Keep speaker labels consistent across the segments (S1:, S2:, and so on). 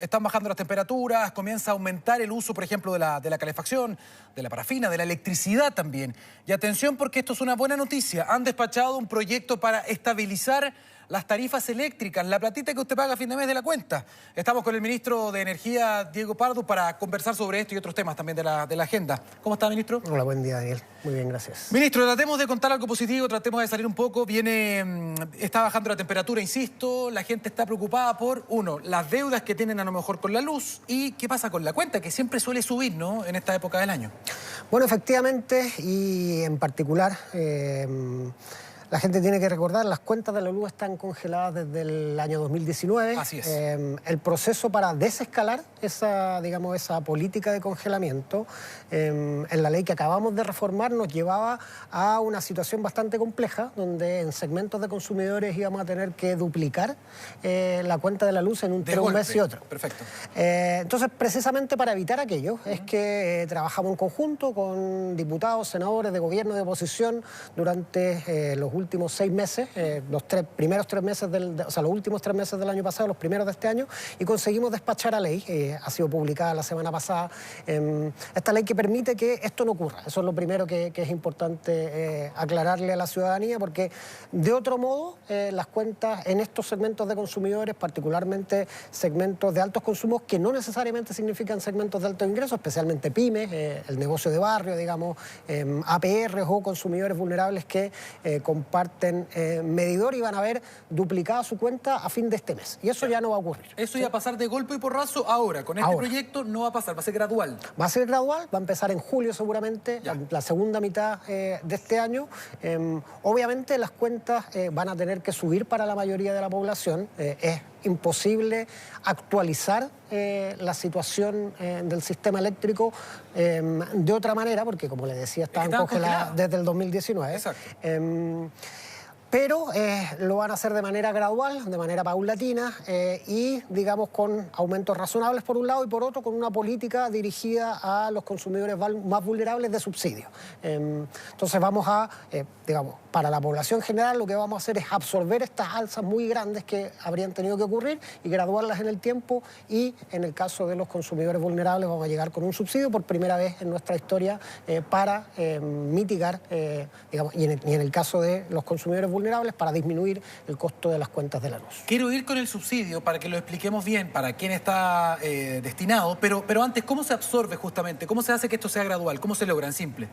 S1: Están bajando las temperaturas, comienza a aumentar el uso, por ejemplo, de la calefacción, de la parafina, de la electricidad también. Y atención porque esto es una buena noticia. Han despachado un proyecto para estabilizar las tarifas eléctricas, la platita que usted paga a fin de mes de la cuenta. Estamos con el ministro de Energía, Diego Pardo, para conversar sobre esto y otros temas también de la agenda. ¿Cómo está, ministro?
S2: Hola, buen día, Daniel. Muy bien, gracias.
S1: Ministro, tratemos de contar algo positivo, tratemos de salir un poco. Está bajando la temperatura, insisto, la gente está preocupada por, uno, las deudas que tienen a lo mejor con la luz y qué pasa con la cuenta, que siempre suele subir, ¿no?, en esta época del año.
S2: Bueno, efectivamente, y en particular, la gente tiene que recordar, las cuentas de la luz están congeladas desde el año 2019.
S1: Así es.
S2: El proceso para desescalar esa política de congelamiento en la ley que acabamos de reformar nos llevaba a una situación bastante compleja, donde en segmentos de consumidores íbamos a tener que duplicar la cuenta de la luz entre un mes y otro.
S1: Perfecto.
S2: Entonces, precisamente para evitar aquello, es que trabajamos en conjunto con diputados, senadores de gobierno y de oposición durante los últimos 6 meses, los últimos 3 meses del año pasado, los primeros de este año, y conseguimos despachar a ley, ha sido publicada la semana pasada, esta ley que permite que esto no ocurra. Eso es lo primero que es importante aclararle a la ciudadanía, porque de otro modo las cuentas en estos segmentos de consumidores, particularmente segmentos de altos consumos, que no necesariamente significan segmentos de altos ingresos, especialmente pymes, el negocio de barrio, digamos, APRs o consumidores vulnerables que comparten medidor y van a ver duplicada su cuenta a fin de este mes. Y eso ya no va a ocurrir.
S1: Eso iba a pasar de golpe y porrazo ahora. Con este proyecto no va a pasar, va a ser gradual.
S2: Va a ser gradual, va a empezar en julio seguramente, la segunda mitad de este año. Obviamente las cuentas van a tener que subir para la mayoría de la población. Es imposible actualizar la situación del sistema eléctrico de otra manera, porque como le decía, estaban congeladas desde el 2019.
S1: Exacto.
S2: Pero lo van a hacer de manera gradual, de manera paulatina y, digamos, con aumentos razonables por un lado y por otro con una política dirigida a los consumidores más vulnerables de subsidio. Entonces vamos a, digamos, para la población general lo que vamos a hacer es absorber estas alzas muy grandes que habrían tenido que ocurrir y graduarlas en el tiempo, y en el caso de los consumidores vulnerables vamos a llegar con un subsidio por primera vez en nuestra historia para mitigar, digamos, y en el caso de los consumidores vulnerables para disminuir el costo de las cuentas de la luz.
S1: Quiero ir con el subsidio para que lo expliquemos bien para quién está destinado, pero antes, ¿cómo se absorbe justamente? ¿Cómo se hace que esto sea gradual? ¿Cómo se logra en simple?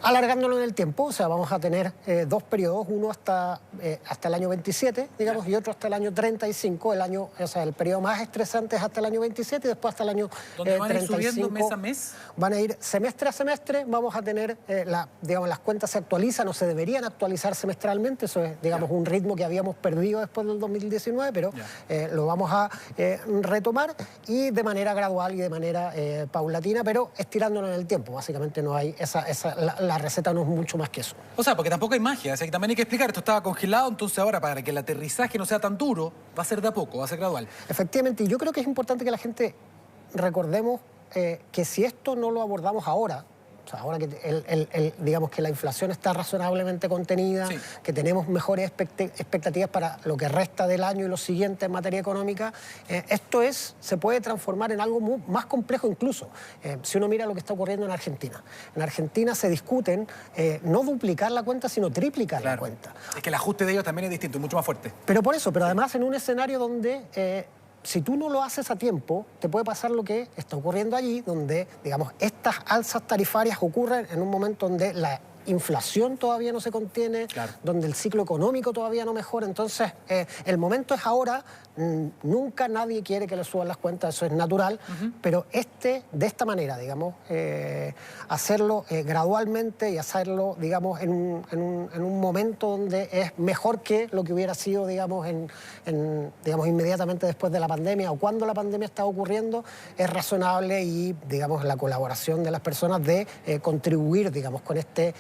S2: Alargándolo en el tiempo, o sea, vamos a tener 2 periodos, uno hasta el año 27, digamos, y otro hasta el año 35, el periodo más estresante es hasta el año 27 y después hasta el año 35.
S1: ¿Dónde van a ir subiendo mes a mes?
S2: Van a ir semestre a semestre, vamos a tener, digamos, las cuentas se actualizan o se deberían actualizar semestralmente, eso es, digamos, un ritmo que habíamos perdido después del 2019, pero lo vamos a retomar y de manera gradual y de manera paulatina, pero estirándolo en el tiempo. Básicamente no hay la receta no es mucho más que eso.
S1: O sea, porque tampoco hay magia, o sea, que también hay que explicar, esto estaba congelado, entonces ahora para que el aterrizaje no sea tan duro, va a ser de a poco, va a ser gradual.
S2: Efectivamente, y yo creo que es importante que la gente recordemos que si esto no lo abordamos ahora, o sea, ahora que digamos que la inflación está razonablemente contenida, que tenemos mejores expectativas para lo que resta del año y los siguientes en materia económica, se puede transformar en algo más complejo incluso. Si uno mira lo que está ocurriendo en Argentina. En Argentina se discuten no duplicar la cuenta, sino triplicar la cuenta.
S1: Es que el ajuste de ellos también es distinto, es mucho más fuerte.
S2: Pero por eso, pero además en un escenario donde si tú no lo haces a tiempo, te puede pasar lo que está ocurriendo allí, donde, digamos, estas alzas tarifarias ocurren en un momento donde la inflación todavía no se contiene, donde el ciclo económico todavía no mejora. Entonces, el momento es ahora. Nunca nadie quiere que le suban las cuentas, eso es natural, pero de esta manera, digamos, hacerlo gradualmente y hacerlo, digamos, en un momento donde es mejor que lo que hubiera sido, digamos, digamos, inmediatamente después de la pandemia o cuando la pandemia estaba ocurriendo, es razonable y, digamos, la colaboración de las personas de contribuir, digamos, con este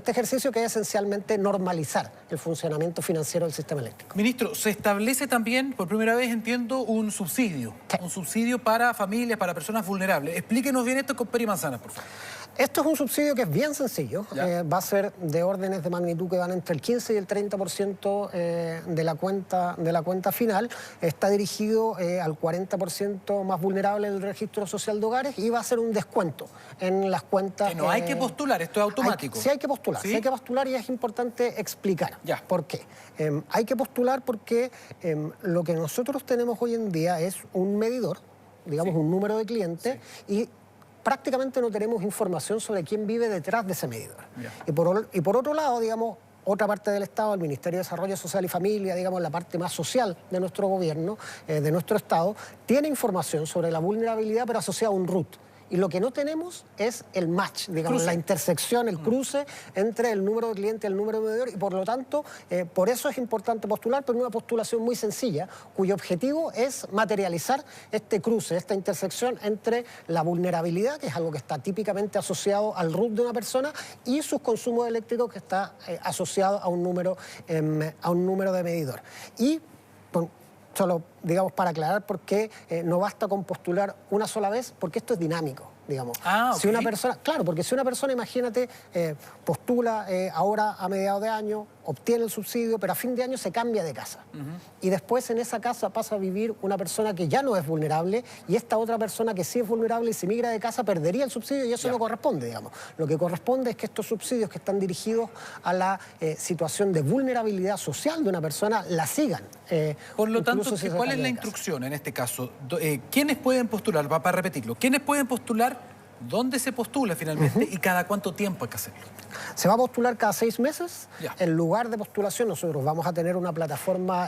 S2: ejercicio que es esencialmente normalizar el funcionamiento financiero del sistema eléctrico.
S1: Ministro, se establece también, por primera vez entiendo, un subsidio. Un subsidio para familias, para personas vulnerables. Explíquenos bien esto con pera y manzana, por favor.
S2: Esto es un subsidio que es bien sencillo. Va a ser de órdenes de magnitud que van entre el 15 y el 30% de la cuenta final. Está dirigido al 40% más vulnerable del registro social de hogares y va a ser un descuento en las cuentas.
S1: Que no hay que postular, esto es automático.
S2: Sí hay que postular, ¿sí? Sí hay que postular y es importante explicar por qué. Hay que postular porque lo que nosotros tenemos hoy en día es un medidor, digamos un número de clientes y prácticamente no tenemos información sobre quién vive detrás de ese medidor. Y por otro lado, digamos, otra parte del Estado, el Ministerio de Desarrollo Social y Familia, digamos, la parte más social de nuestro gobierno, de nuestro Estado, tiene información sobre la vulnerabilidad, pero asociada a un RUT. Y lo que no tenemos es el match, digamos, la intersección, el cruce entre el número de clientes y el número de medidor. Y por lo tanto, por eso es importante postular, pero una postulación muy sencilla, cuyo objetivo es materializar este cruce, esta intersección entre la vulnerabilidad, que es algo que está típicamente asociado al RUT de una persona, y sus consumos eléctricos, que está asociado a un número de medidor. Y solo, digamos, para aclarar por qué no basta con postular una sola vez, porque esto es dinámico, digamos. Si una persona, claro, porque si una persona, imagínate, postula ahora a mediados de año, obtiene el subsidio, pero a fin de año se cambia de casa. Y después en esa casa pasa a vivir una persona que ya no es vulnerable y esta otra persona que sí es vulnerable y se migra de casa perdería el subsidio y eso no corresponde, digamos. Lo que corresponde es que estos subsidios que están dirigidos a la situación de vulnerabilidad social de una persona la sigan.
S1: Por lo tanto, ¿cuál es la instrucción en este caso? ¿Quiénes pueden postular? Para repetirlo, ¿quiénes pueden postular? ¿Dónde se postula finalmente y cada cuánto tiempo hay que hacerlo?
S2: Se va a postular cada 6 meses. En lugar de postulación, nosotros vamos a tener una plataforma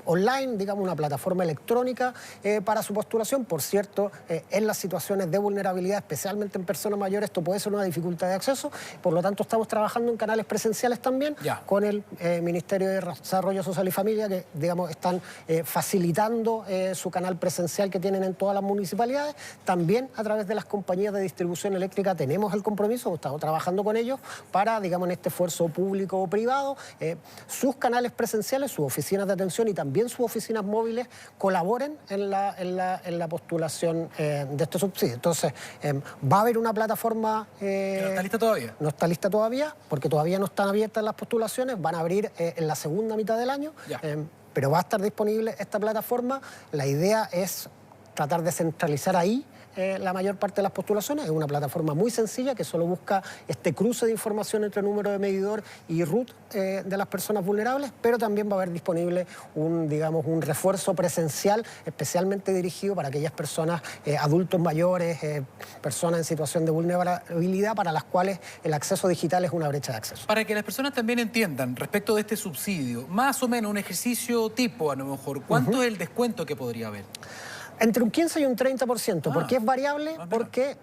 S2: online, digamos, una plataforma electrónica para su postulación. Por cierto, en las situaciones de vulnerabilidad, especialmente en personas mayores, esto puede ser una dificultad de acceso. Por lo tanto, estamos trabajando en canales presenciales también con el Ministerio de Desarrollo Social y Familia, que, digamos, están facilitando su canal presencial que tienen en todas las municipalidades. También a través de las compañías de distribución eléctrica tenemos el compromiso, estamos trabajando con ellos para, digamos, en este esfuerzo público o privado, sus canales presenciales, sus oficinas de atención y también sus oficinas móviles colaboren en la postulación de este subsidio. Entonces, va a haber una plataforma...
S1: ¿No está lista todavía?
S2: No está lista todavía, porque todavía no están abiertas las postulaciones, van a abrir en la segunda mitad del año, pero va a estar disponible esta plataforma. La idea es tratar de centralizar ahí la mayor parte de las postulaciones. Es una plataforma muy sencilla que solo busca este cruce de información entre número de medidor y RUT de las personas vulnerables, pero también va a haber disponible un refuerzo presencial especialmente dirigido para aquellas personas, adultos mayores, personas en situación de vulnerabilidad para las cuales el acceso digital es una brecha de acceso.
S1: Para que las personas también entiendan respecto de este subsidio, más o menos un ejercicio tipo, a lo mejor, ¿cuánto es el descuento que podría haber?
S2: Entre un 15 y un 30%. ¿Por qué es variable? Porque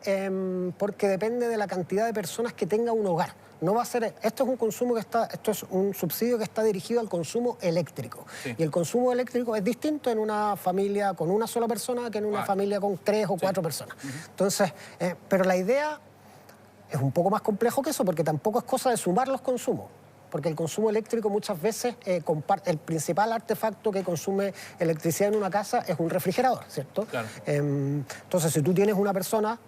S2: depende de la cantidad de personas que tenga un hogar. No va a ser, esto es un subsidio que está dirigido al consumo eléctrico. Y el consumo eléctrico es distinto en una familia con una sola persona que en una familia con 3 o 4 personas. Entonces, pero la idea es un poco más complejo que eso, porque tampoco es cosa de sumar los consumos. Porque el consumo eléctrico muchas veces el principal artefacto que consume electricidad en una casa es un refrigerador, ¿cierto? Entonces, si tú tienes una persona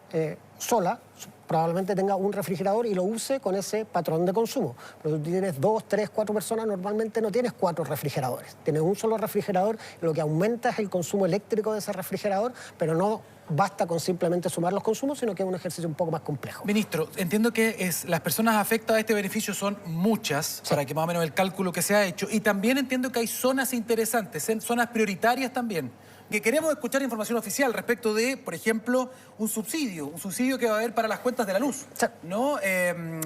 S2: sola, probablemente tenga un refrigerador y lo use con ese patrón de consumo. Pero tú tienes 2, 3, 4 personas, normalmente no tienes 4 refrigeradores. Tienes un solo refrigerador, lo que aumenta es el consumo eléctrico de ese refrigerador, pero no basta con simplemente sumar los consumos, sino que es un ejercicio un poco más complejo.
S1: Ministro, entiendo que las personas afectadas a este beneficio son muchas, para que más o menos el cálculo que se ha hecho, y también entiendo que hay zonas interesantes, zonas prioritarias también, que queremos escuchar información oficial respecto de, por ejemplo, un subsidio que va a haber para las cuentas de la luz, ¿no?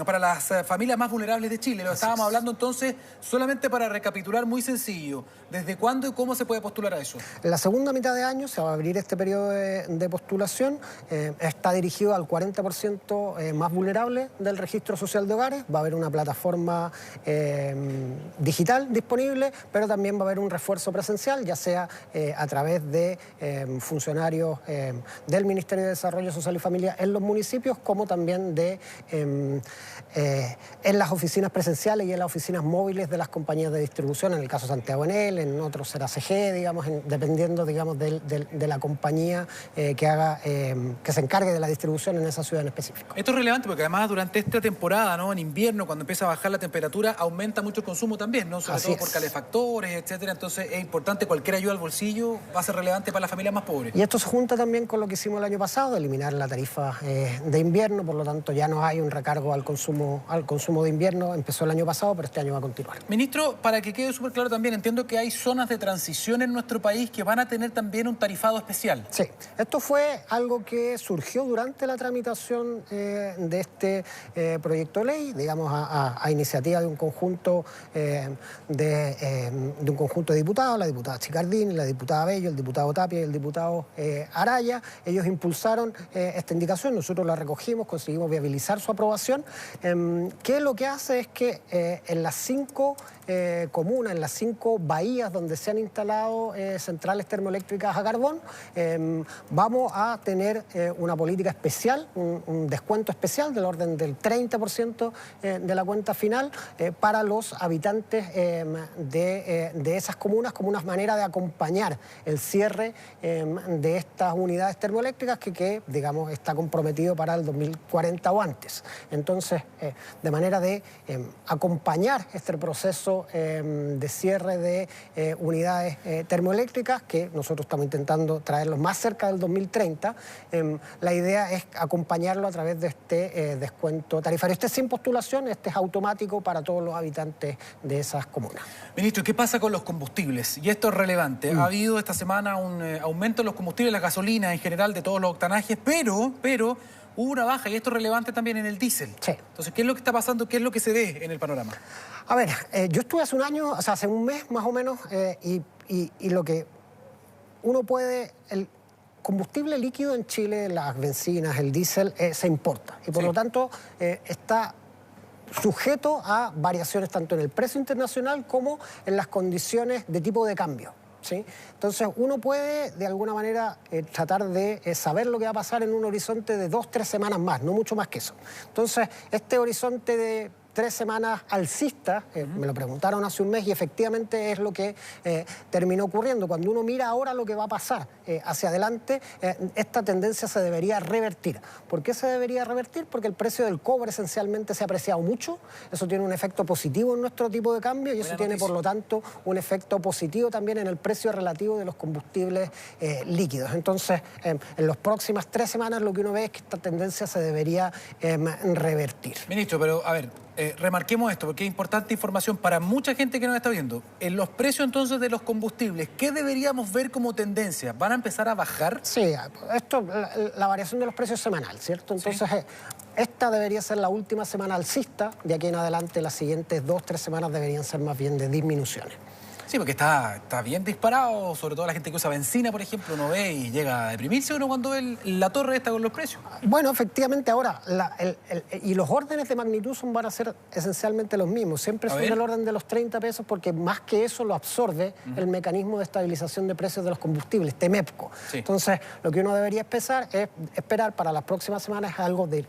S1: Para las familias más vulnerables de Chile. Lo estábamos hablando entonces, solamente para recapitular, muy sencillo. ¿Desde cuándo y cómo se puede postular a eso?
S2: En la segunda mitad de año se va a abrir este periodo de postulación. Está dirigido al 40% más vulnerable del registro social de hogares. Va a haber una plataforma digital disponible, pero también va a haber un refuerzo presencial, ya sea a través de funcionarios del Ministerio de Desarrollo Social y Familia en los municipios, como también en las oficinas presenciales y en las oficinas móviles de las compañías de distribución, en el caso Santiago Enel, en otros será CG, digamos, dependiendo, digamos, de la compañía que se encargue de la distribución en esa ciudad en específico.
S1: Esto es relevante porque además durante esta temporada, ¿no?, en invierno, cuando empieza a bajar la temperatura, aumenta mucho el consumo también, ¿no? Sobre todo por calefactores, etcétera. Entonces es importante, cualquier ayuda al bolsillo va a ser relevante para las familias más pobres.
S2: Y esto se junta también con lo que hicimos el año pasado, eliminar la tarifa de invierno, por lo tanto ya no hay un recargo al consumo de invierno. Empezó el año pasado, pero este año va a continuar.
S1: Ministro, para que quede súper claro también, entiendo que hay zonas de transición en nuestro país que van a tener también un tarifado especial.
S2: Sí, esto fue algo que surgió durante la tramitación de este proyecto de ley, digamos, a iniciativa de un conjunto de diputados, la diputada Chicardini, la diputada Bello, el diputado Tapia y el diputado Araya. Ellos impulsaron esta indicación, nosotros la recogimos, conseguimos viabilizar su aprobación, que lo que hace es que en las 5 comunas, en las 5 bahías donde se han instalado centrales termoeléctricas a carbón, vamos a tener una política especial, un descuento especial del orden del 30% de la cuenta final para los habitantes de esas comunas, como una manera de acompañar el cierre de estas unidades termoeléctricas que digamos, está comprometido para el 2040 o antes. Entonces, de manera de acompañar este proceso de cierre de unidades termoeléctricas, que nosotros estamos intentando traerlos más cerca del 2030, la idea es acompañarlo a través de este descuento tarifario. Este es sin postulación, este es automático para todos los habitantes de esas comunas.
S1: Ministro, ¿qué pasa con los combustibles? Y esto es relevante. Ha habido esta semana un aumento en los combustibles, la gasolina en general, de todos los octanajes, pero hubo una baja, y esto es relevante también en el diésel.
S2: Sí.
S1: Entonces, ¿qué es lo que está pasando? ¿Qué es lo que se ve en el panorama?
S2: A ver, yo estuve hace un año, o sea, hace un mes más o menos, y lo que uno puede... El combustible líquido en Chile, las bencinas, el diésel, se importa. Y por lo tanto, está sujeto a variaciones tanto en el precio internacional como en las condiciones de tipo de cambio. ¿Sí? Entonces uno puede de alguna manera tratar de saber lo que va a pasar en un horizonte de 2 o 3 semanas más, no mucho más que eso. Entonces este horizonte de 3 semanas alcista, me lo preguntaron hace un mes y efectivamente es lo que terminó ocurriendo. Cuando uno mira ahora lo que va a pasar hacia adelante, esta tendencia se debería revertir. ¿Por qué se debería revertir? Porque el precio del cobre esencialmente se ha apreciado mucho, eso tiene un efecto positivo en nuestro tipo de cambio y eso tiene por lo tanto un efecto positivo también en el precio relativo de los combustibles líquidos. Entonces, en las próximas 3 semanas lo que uno ve es que esta tendencia se debería revertir.
S1: Ministro, pero a ver, remarquemos esto, porque es importante información para mucha gente que nos está viendo. En los precios entonces de los combustibles, ¿qué deberíamos ver como tendencia? ¿Van a empezar a bajar?
S2: Sí, la variación de los precios es semanal, ¿cierto? Entonces, esta debería ser la última semana alcista. De aquí en adelante, las siguientes 2 o 3 semanas deberían ser más bien de disminuciones.
S1: Sí, porque está bien disparado, sobre todo la gente que usa benzina, por ejemplo, uno ve y llega a deprimirse uno cuando ve la torre esta con los precios.
S2: Bueno, efectivamente, ahora, y los órdenes de magnitud van a ser esencialmente los mismos. Siempre son del orden de los 30 pesos porque más que eso lo absorbe el mecanismo de estabilización de precios de los combustibles, TEMEPCO. Sí. Entonces, lo que uno debería esperar para las próximas semanas es algo de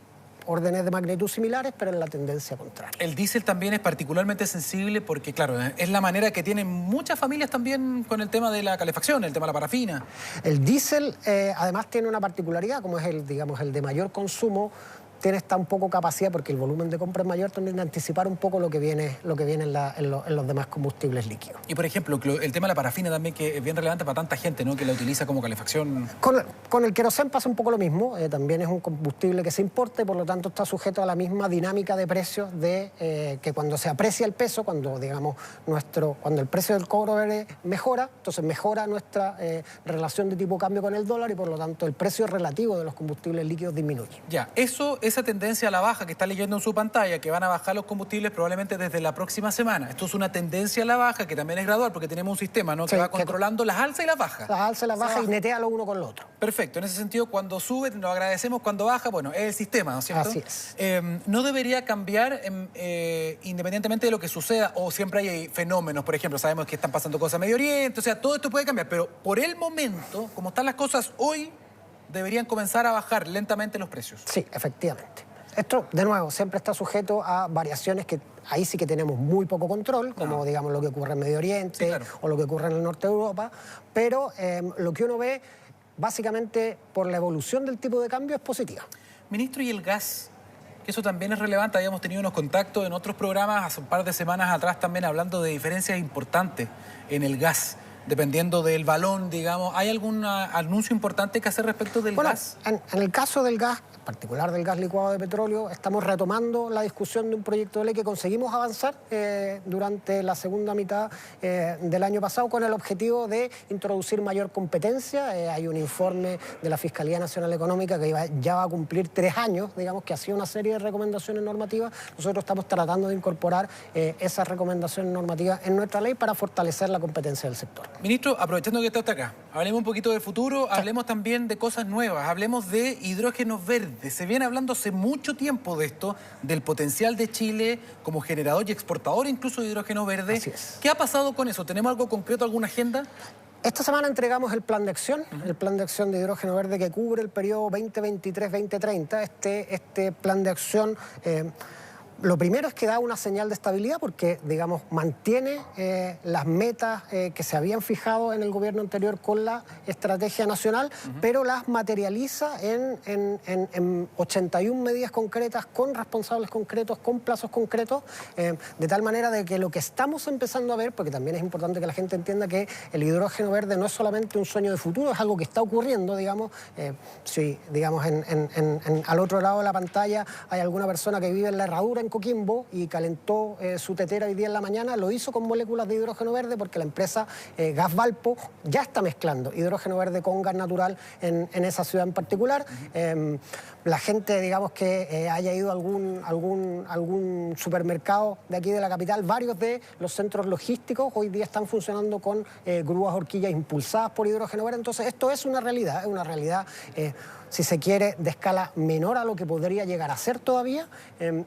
S2: órdenes de magnitud similares, pero en la tendencia contraria.
S1: El diésel también es particularmente sensible porque, claro, es la manera que tienen muchas familias también con el tema de la calefacción, el tema de la parafina.
S2: El diésel, además, tiene una particularidad, como es el de mayor consumo, tiene tan poco capacidad, porque el volumen de compra es mayor, también de anticipar un poco lo que viene en los demás combustibles líquidos.
S1: Y, por ejemplo, el tema de la parafina también, que es bien relevante para tanta gente, ¿no?, que la utiliza como calefacción.
S2: Con el querosén pasa un poco lo mismo, también es un combustible que se importa y por lo tanto está sujeto a la misma dinámica de precios que cuando se aprecia el peso, cuando el precio del cobre mejora, entonces mejora nuestra relación de tipo cambio con el dólar y por lo tanto el precio relativo de los combustibles líquidos disminuye.
S1: Ya, eso es esa tendencia a la baja que está leyendo en su pantalla, que van a bajar los combustibles probablemente desde la próxima semana. Esto es una tendencia a la baja que también es gradual porque tenemos un sistema, ¿no?, que va controlando las alzas y las bajas.
S2: Las alzas y las bajas y netea lo uno con lo otro.
S1: Perfecto. En ese sentido, cuando sube, lo agradecemos. Cuando baja, bueno, es el sistema, ¿no es cierto?
S2: Así es.
S1: ¿No debería cambiar independientemente de lo que suceda o siempre hay fenómenos? Por ejemplo, sabemos que están pasando cosas en Medio Oriente, o sea, todo esto puede cambiar, pero por el momento, como están las cosas hoy, deberían comenzar a bajar lentamente los precios.
S2: Sí, efectivamente. Esto, de nuevo, siempre está sujeto a variaciones que ahí sí que tenemos muy poco control, como digamos lo que ocurre en Medio Oriente, sí, claro, o lo que ocurre en el norte de Europa, pero lo que uno ve, básicamente, por la evolución del tipo de cambio, es positiva.
S1: Ministro, ¿y el gas? Que eso también es relevante. Habíamos tenido unos contactos en otros programas hace un par de semanas atrás también hablando de diferencias importantes en el gas, dependiendo del balón, digamos. ¿Hay algún anuncio importante que hacer respecto del gas?
S2: En el caso del gas, en particular del gas licuado de petróleo, estamos retomando la discusión de un proyecto de ley que conseguimos avanzar durante la segunda mitad del año pasado con el objetivo de introducir mayor competencia. Hay un informe de la Fiscalía Nacional Económica que ya va a cumplir 3 años, digamos, que hacía una serie de recomendaciones normativas. Nosotros estamos tratando de incorporar esas recomendaciones normativas en nuestra ley para fortalecer la competencia del sector.
S1: Ministro, aprovechando que está usted acá, hablemos un poquito del futuro, hablemos también de cosas nuevas, hablemos de hidrógeno verde. Se viene hablando hace mucho tiempo de esto, del potencial de Chile como generador y exportador incluso de hidrógeno verde.
S2: Así es.
S1: ¿Qué ha pasado con eso? ¿Tenemos algo concreto, alguna agenda?
S2: Esta semana entregamos el plan de acción, el plan de acción de hidrógeno verde que cubre el periodo 2023-2030. Este plan de acción... lo primero es que da una señal de estabilidad porque, digamos, mantiene las metas que se habían fijado en el gobierno anterior con la estrategia nacional, pero las materializa en 81 medidas concretas, con responsables concretos, con plazos concretos, de tal manera de que lo que estamos empezando a ver, porque también es importante que la gente entienda que el hidrógeno verde no es solamente un sueño de futuro, es algo que está ocurriendo, digamos. Si, digamos, al otro lado de la pantalla hay alguna persona que vive en la Herradura, en Coquimbo, y calentó su tetera hoy día en la mañana, lo hizo con moléculas de hidrógeno verde porque la empresa Gas Valpo ya está mezclando hidrógeno verde con gas natural en esa ciudad en particular. La gente, digamos, que haya ido a algún supermercado de aquí de la capital, varios de los centros logísticos hoy día están funcionando con grúas horquillas impulsadas por hidrógeno verde. Entonces esto es una realidad, si se quiere, de escala menor a lo que podría llegar a ser todavía,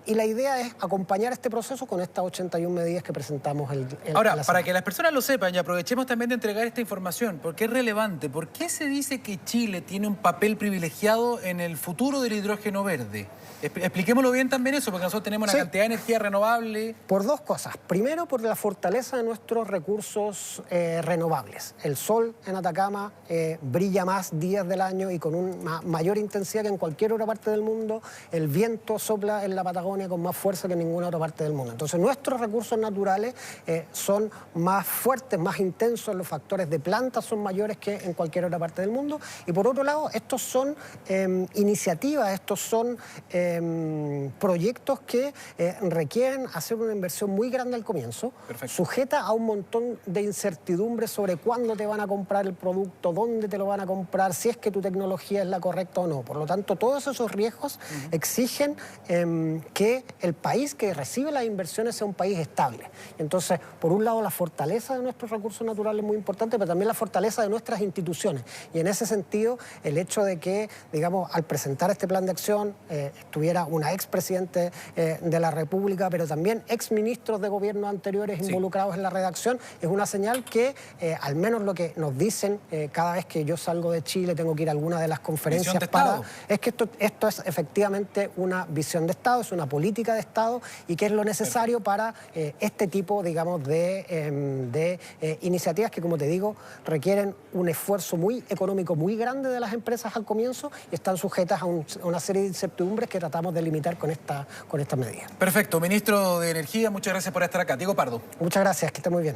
S2: y la idea es acompañar este proceso con estas 81 medidas que presentamos
S1: Ahora, para que las personas lo sepan y aprovechemos también de entregar esta información, porque es relevante, ¿por qué se dice que Chile tiene un papel privilegiado en el futuro del hidrógeno verde? Expliquémoslo bien también eso, porque nosotros tenemos una cantidad de energía renovable.
S2: Por dos cosas. Primero, por la fortaleza de nuestros recursos renovables. El sol en Atacama brilla más días del año y con una mayor intensidad que en cualquier otra parte del mundo. El viento sopla en la Patagonia con más fuerza que en ninguna otra parte del mundo. Entonces, nuestros recursos naturales son más fuertes, más intensos. Los factores de planta son mayores que en cualquier otra parte del mundo. Y por otro lado, estos son iniciativas, estos son proyectos que requieren hacer una inversión muy grande al comienzo, sujeta a un montón de incertidumbres sobre cuándo te van a comprar el producto, dónde te lo van a comprar, si es que tu tecnología es la correcta o no. Por lo tanto, todos esos riesgos exigen que el país que recibe las inversiones sea un país estable. Entonces, por un lado, la fortaleza de nuestros recursos naturales es muy importante, pero también la fortaleza de nuestras instituciones. Y en ese sentido, el hecho de que, digamos, al presentar este plan de acción, tuviera una expresidente de la República, pero también exministros de gobiernos anteriores involucrados en la redacción, es una señal que, al menos lo que nos dicen cada vez que yo salgo de Chile, tengo que ir a alguna de las conferencias es que esto es efectivamente una visión de Estado, es una política de Estado y que es lo necesario para este tipo, digamos, de iniciativas que, como te digo, requieren un esfuerzo económico muy grande de las empresas al comienzo y están sujetas a una serie de incertidumbres que tratamos de limitar con esta medida.
S1: Perfecto. Ministro de Energía, muchas gracias por estar acá. Diego Pardo.
S2: Muchas gracias, que esté muy bien.